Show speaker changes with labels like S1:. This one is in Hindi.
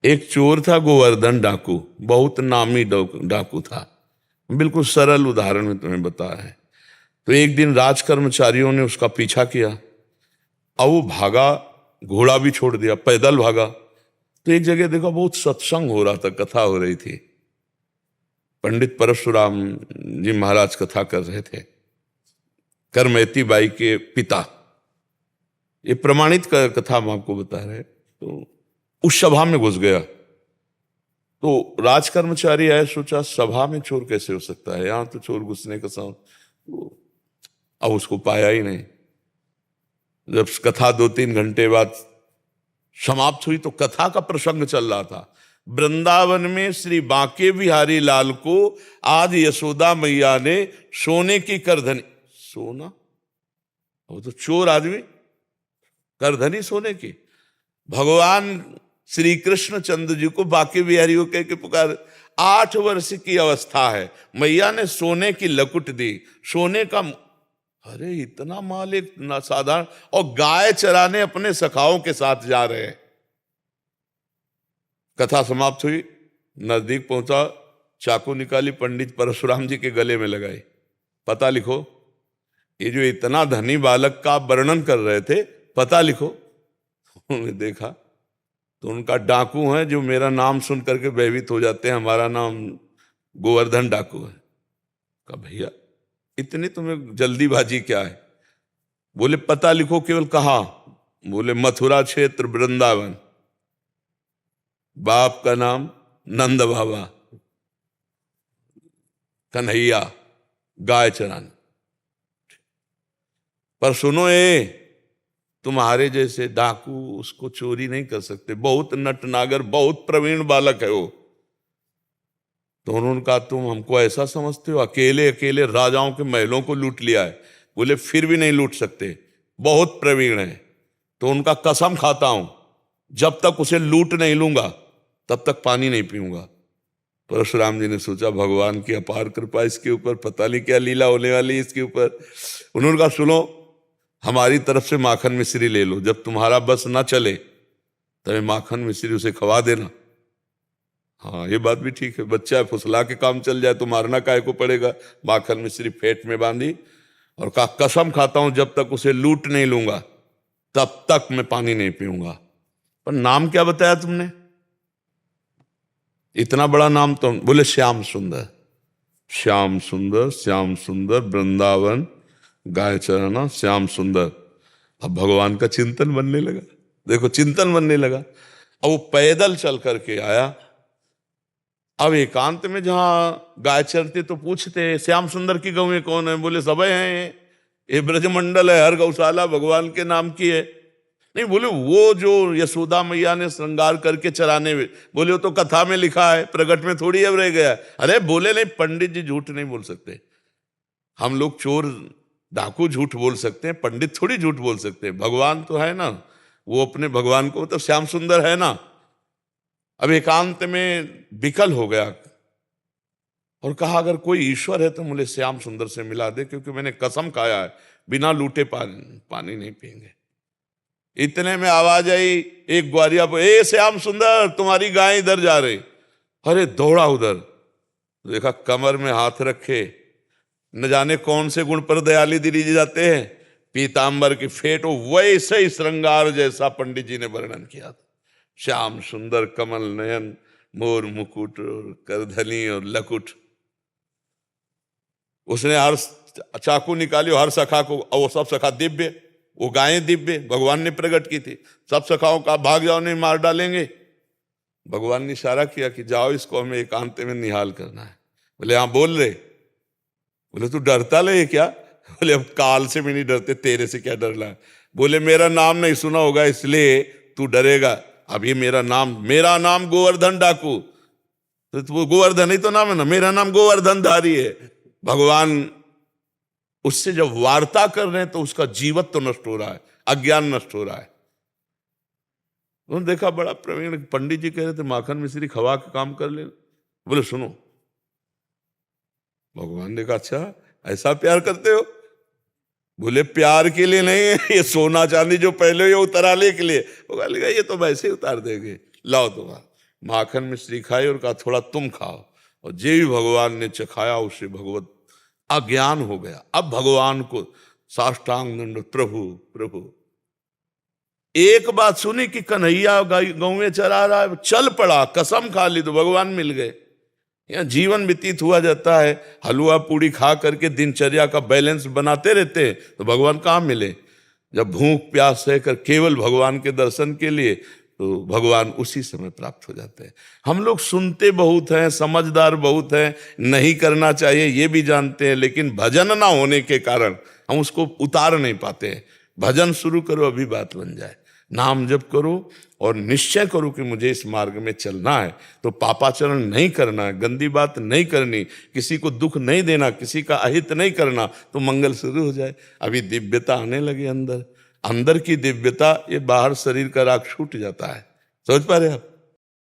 S1: एक चोर था गोवर्धन डाकू, बहुत नामी डाकू था। बिल्कुल सरल उदाहरण में तुम्हें बताया है। तो एक दिन राज कर्मचारियों ने उसका पीछा किया। अब वो भागा, घोड़ा भी छोड़ दिया, पैदल भागा। तो एक जगह देखा, बहुत सत्संग हो रहा था, कथा हो रही थी। पंडित परशुराम जी महाराज कथा कर रहे थे, करमैती बाई के पिता। ये प्रमाणित कथा हम आपको बता रहे हैं। तो उस सभा में घुस गया। तो राज कर्मचारी आए, सोचा सभा में चोर कैसे हो सकता है, यहां तो चोर घुसने का साउंड। तो अब उसको पाया ही नहीं। जब कथा 2-3 घंटे बाद समाप्त हुई तो कथा का प्रसंग चल रहा था। वृंदावन में श्री बांके बिहारी लाल को आज यशोदा मैया ने सोने की करधनी, सोना, वो तो चोर आदमी, करधनी सोने की। भगवान श्री कृष्ण चंद्र जी को बांके बिहारी को कह के पुकार। 8 वर्ष की अवस्था है, मैया ने सोने की लकुट दी, सोने का। अरे इतना माल एक साधारण, और गाय चराने अपने सखाओं के साथ जा रहे हैं। कथा समाप्त हुई, नजदीक पहुंचा, चाकू निकाली, पंडित परशुराम जी के गले में लगाई। पता लिखो, ये जो इतना धनी बालक का वर्णन कर रहे थे, पता लिखो। उन्होंने देखा तो उनका डाकू है जो मेरा नाम सुन करके भयभीत हो जाते हैं, हमारा नाम गोवर्धन डाकू है। कहा भैया इतनी तुम्हें जल्दीबाजी क्या है? बोले पता लिखो। केवल कहा? बोले मथुरा क्षेत्र वृंदावन, बाप का नाम नंद बाबा, कन्हैया, गाय चराना। पर सुनो, ये तुम्हारे जैसे डाकू उसको चोरी नहीं कर सकते, बहुत नटनागर, बहुत प्रवीण बालक है वो। तो उन्होंने कहा तुम हमको ऐसा समझते हो, अकेले अकेले राजाओं के महलों को लूट लिया है। बोले फिर भी नहीं लूट सकते, बहुत प्रवीण है। तो उनका कसम खाता हूं, जब तक उसे लूट नहीं लूंगा तब तक पानी नहीं पीऊंगा। परशुराम जी ने सोचा भगवान की अपार कृपा इसके ऊपर, पता नहीं क्या लीला होने वाली है इसके ऊपर। उन्होंने कहा सुनो, हमारी तरफ से माखन मिश्री ले लो, जब तुम्हारा बस ना चले तब माखन मिश्री उसे खवा देना। हाँ ये बात भी ठीक है, बच्चा है, फुसला के काम चल जाए तो मारना काहे को पड़ेगा। माखन मिश्री फेंट में बांधी और कहा कसम खाता हूं जब तक उसे लूट नहीं लूंगा तब तक मैं पानी नहीं पीऊंगा। पर नाम क्या बताया तुमने? इतना बड़ा नाम तो। बोले श्याम सुंदर। श्याम सुंदर, श्याम सुंदर, वृंदावन, गाय चराना, श्याम सुंदर। अब भगवान का चिंतन बनने लगा। देखो चिंतन बनने लगा। अब वो पैदल चल करके आया। अब एकांत में जहां गाय चरते तो पूछते श्याम सुंदर की गौएं कौन है? बोले सब हैं, ये ब्रजमंडल है, हर गौशाला भगवान के नाम की है। नहीं, बोले वो जो यशोदा मैया ने श्रृंगार करके चराने में, बोले वो तो कथा में लिखा है, प्रगट में थोड़ी अब रह गया। अरे बोले नहीं, पंडित जी झूठ नहीं बोल सकते। हम लोग चोर डाकू झूठ बोल सकते हैं, पंडित थोड़ी झूठ बोल सकते हैं। भगवान तो है ना, वो अपने भगवान को, मतलब श्याम सुंदर है ना। अब एकांत में विकल हो गया और कहा अगर कोई ईश्वर है तो मुझे श्याम सुंदर से मिला दे, क्योंकि मैंने कसम खाया है बिना लूटे पानी नहीं पिएंगे। इतने में आवाज आई एक ग्वारिया पर, ए श्याम सुंदर तुम्हारी गाय इधर जा रही। अरे दौड़ा उधर, देखा कमर में हाथ रखे, न जाने कौन से गुण पर दयाली दिए जाते हैं, पीतांबर की फेट, वैसे ही श्रृंगार जैसा पंडित जी ने वर्णन किया था। श्याम सुंदर, कमल नयन, मोर मुकुट और करधनी और लकुट। उसने हर चाकू निकाली, हर सखा को, और वो सब सखा दिव्य, वो गायें दिव्य भगवान ने प्रकट की थी। सब सखाओं का भाग जाओ नहीं मार डालेंगे। भगवान ने इशारा किया कि जाओ इसको हमें एकांत में निहाल करना है। बोले हाँ बोल रहे। बोले तू डरता ले क्या? बोले अब काल से भी नहीं डरते, तेरे से क्या डरना है? बोले मेरा नाम नहीं सुना होगा इसलिए तू डरेगा। अब ये मेरा नाम गोवर्धन डाकू, तो गोवर्धन ही तो नाम है ना, मेरा नाम गोवर्धन धारी है। भगवान उससे जब वार्ता कर रहे हैं तो उसका जीवत्व तो नष्ट हो रहा है, अज्ञान नष्ट हो रहा है। उन्होंने देखा बड़ा प्रवीण पंडित जी कह रहे थे माखन मिश्री खवा के काम कर ले। बोले सुनो, भगवान ने कहा अच्छा ऐसा प्यार करते हो? बोले प्यार के लिए नहीं है, ये सोना चांदी जो पहले ये उतारने के लिए। वो कहा ये तो वैसे ही उतार देंगे, लाओ तुम्हारा। माखन मिश्री खाई और कहा थोड़ा तुम खाओ, और जे भी भगवान ने चखाया उसे भगवत अज्ञान हो गया। अब भगवान को साष्टांग दंड, प्रभु प्रभु। एक बात सुनी कि कन्हैया गाँव में चरा रहा है, चल पड़ा, कसम खा ली तो भगवान मिल गए। यहाँ जीवन व्यतीत हुआ जाता है, हलवा पूड़ी खा करके दिनचर्या का बैलेंस बनाते रहते हैं, तो भगवान कहाँ मिले? जब भूख प्यास सहकर केवल भगवान के दर्शन के लिए, तो भगवान उसी समय प्राप्त हो जाते हैं। हम लोग सुनते बहुत हैं, समझदार बहुत हैं, नहीं करना चाहिए ये भी जानते हैं, लेकिन भजन ना होने के कारण हम उसको उतार नहीं पाते हैं। भजन शुरू करो, अभी बात बन जाए। नाम जप करो और निश्चय करो कि मुझे इस मार्ग में चलना है, तो पापाचरण नहीं करना है, गंदी बात नहीं करनी, किसी को दुख नहीं देना, किसी का अहित नहीं करना, तो मंगल शुरू हो जाए। अभी दिव्यता आने लगे अंदर, अंदर की दिव्यता, ये बाहर शरीर का राग छूट जाता है। समझ पा रहे आप?